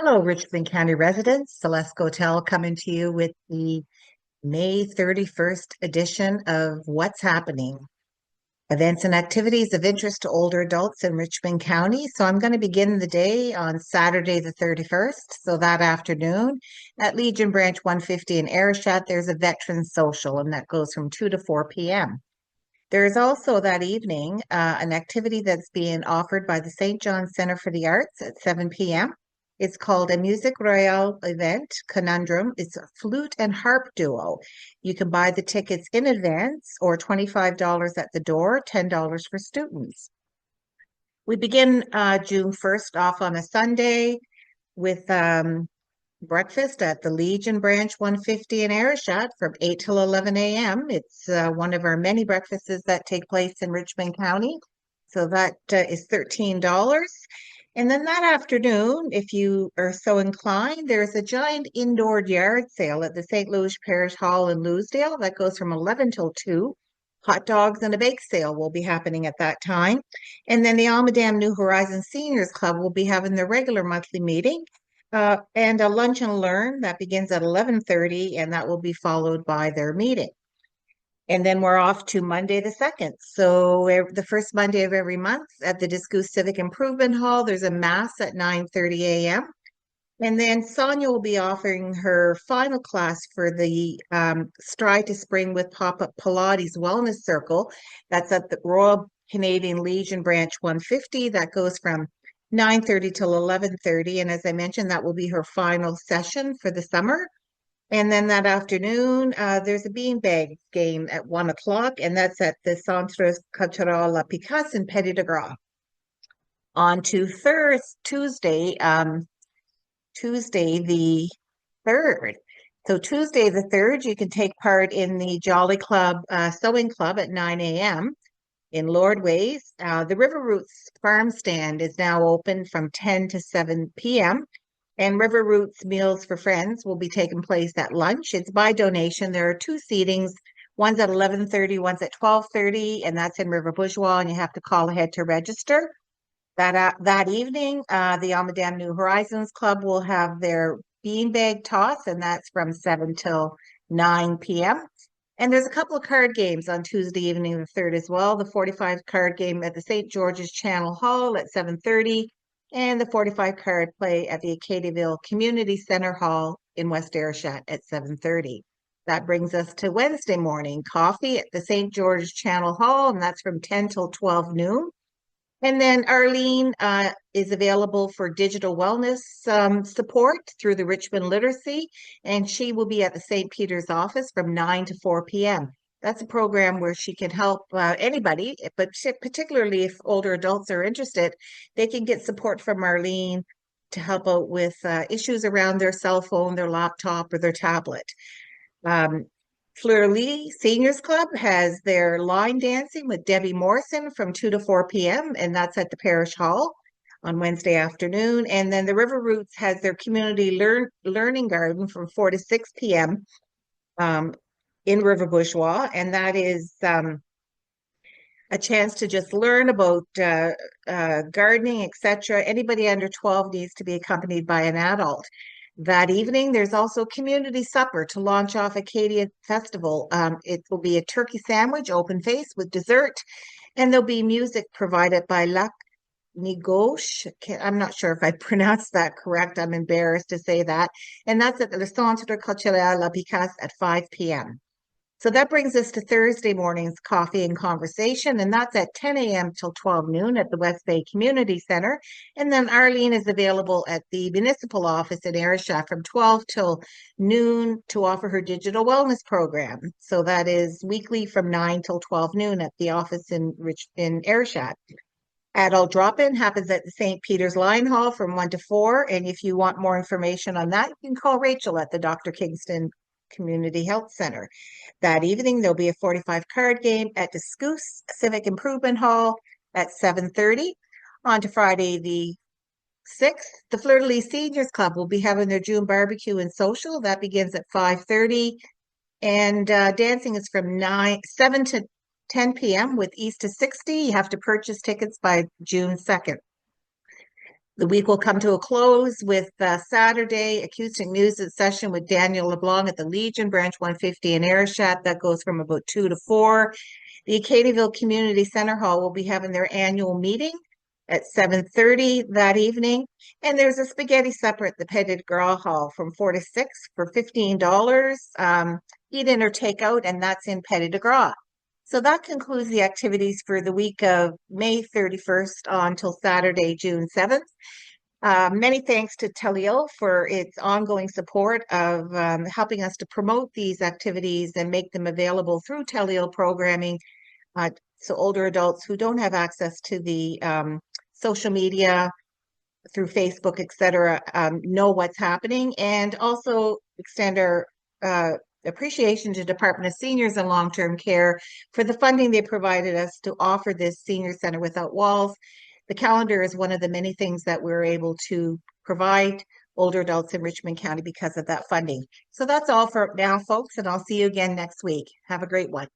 Hello, Richmond County residents. Celeste Gotell coming to you with the May 31st edition of What's Happening? Events and activities of interest to older adults in Richmond County. So I'm going to begin the day on Saturday the 31st. So that afternoon at Legion Branch 150 in Ayrshire, there's a veteran social, and that goes from 2 to 4 p.m. There is also that evening an activity that's being offered by the St. John Center for the Arts at 7 p.m. It's called a Music Royale event, Conundrum. It's a flute and harp duo. You can buy the tickets in advance or $25 at the door, $10 for students. We begin June 1st off on a Sunday with breakfast at the Legion Branch 150 in Ayrshire from 8 till 11 a.m. It's one of our many breakfasts that take place in Richmond County. So that is $13. And then that afternoon, if you are so inclined, there's a giant indoor yard sale at the St. Louis Parish Hall in Louisdale that goes from 11 till 2. Hot dogs and a bake sale will be happening at that time. And then the Almadam New Horizons Seniors Club will be having their regular monthly meeting and a lunch and learn that begins at 11:30, and that will be followed by their meeting. And then we're off to Monday the 2nd. So the first Monday of every month at the Discount Civic Improvement Hall, there's a mass at 9:30 a.m. And then Sonia will be offering her final class for the Stride to Spring with Pop-Up Pilates Wellness Circle. That's at the Royal Canadian Legion Branch 150. That goes from 9:30 till 11:30. And as I mentioned, that will be her final session for the summer. And then that afternoon, there's a beanbag game at 1 o'clock, and that's at the Centre Culturel La Picasse in Petit de Gras. On to Tuesday the 3rd. So Tuesday the 3rd, you can take part in the Jolly Club Sewing Club at 9 a.m. in Lordways. The River Roots Farm Stand is now open from 10 to 7 p.m. And River Roots Meals for Friends will be taking place at lunch. It's by donation. There are two seatings. One's at 11:30, one's at 12:30, and that's in River Bourgeois, and you have to call ahead to register. That evening, the Almadam New Horizons Club will have their beanbag toss, and that's from 7 till 9 p.m. And there's a couple of card games on Tuesday evening, the 3rd as well. The 45 card game at the St. George's Channel Hall at 7:30, and the 45 card play at the Acadiaville Community Center Hall in West Ayrshire at 7:30. That brings us to Wednesday morning, coffee at the St. George's Channel Hall, and that's from 10 till 12 noon. And then Arlene is available for digital wellness support through the Richmond Literacy, and she will be at the St. Peter's office from 9 to 4 p.m. That's a program where she can help anybody, but particularly if older adults are interested, they can get support from Arlene to help out with issues around their cell phone, their laptop, or their tablet. Fleur Lee Seniors Club has their line dancing with Debbie Morrison from 2 to 4 p.m., and that's at the Parish Hall on Wednesday afternoon. And then the River Roots has their community learning garden from 4 to 6 p.m. In River Bourgeois, and that is a chance to just learn about gardening, etc. Anybody under 12 needs to be accompanied by an adult. That evening, there's also community supper to launch off Acadia Festival. It will be a turkey sandwich, open face with dessert, and there'll be music provided by Lac Nigoche. I'm not sure if I pronounced that correct. I'm embarrassed to say that. And that's at the Centre Culturel La Picasse at 5 p.m. So that brings us to Thursday morning's coffee and conversation, and that's at 10 a.m. till 12 noon at the West Bay Community Center. And then Arlene is available at the municipal office in Ayrshire from 12 till noon to offer her digital wellness program. So that is weekly from 9 till 12 noon at the office in Ayrshire. Adult drop-in happens at the St. Peter's Line Hall from 1 to 4. And if you want more information on that, you can call Rachel at the Dr. Kingston Community Health Center. That evening, there'll be a 45 card game at the Scoos Civic Improvement Hall at 7:30. On to Friday the 6th, the Fleur de Lis Seniors Club will be having their June barbecue and social. That begins at 5:30. And dancing is from 7 to 10 p.m. with East to 60. You have to purchase tickets by June 2nd. The week will come to a close with Saturday acoustic music session with Daniel LeBlanc at the Legion, Branch 150 in Ayrshire. That goes from about 2 to 4. The Acadiaville Community Center Hall will be having their annual meeting at 7:30 that evening. And there's a spaghetti supper at the Petit de Gras Hall from 4 to 6 for $15. Eat in or take out, and that's in Petit de Gras. So that concludes the activities for the week of May 31st until Saturday, June 7th. Many thanks to Teleo for its ongoing support of helping us to promote these activities and make them available through Teleo programming, so older adults who don't have access to the social media through Facebook, etc., know what's happening, and also extend our appreciation to Department of Seniors and Long-Term Care for the funding they provided us to offer this Senior Center Without Walls. The calendar is one of the many things that we're able to provide older adults in Richmond County because of that funding. So that's all for now, folks, and I'll see you again next week. Have a great one.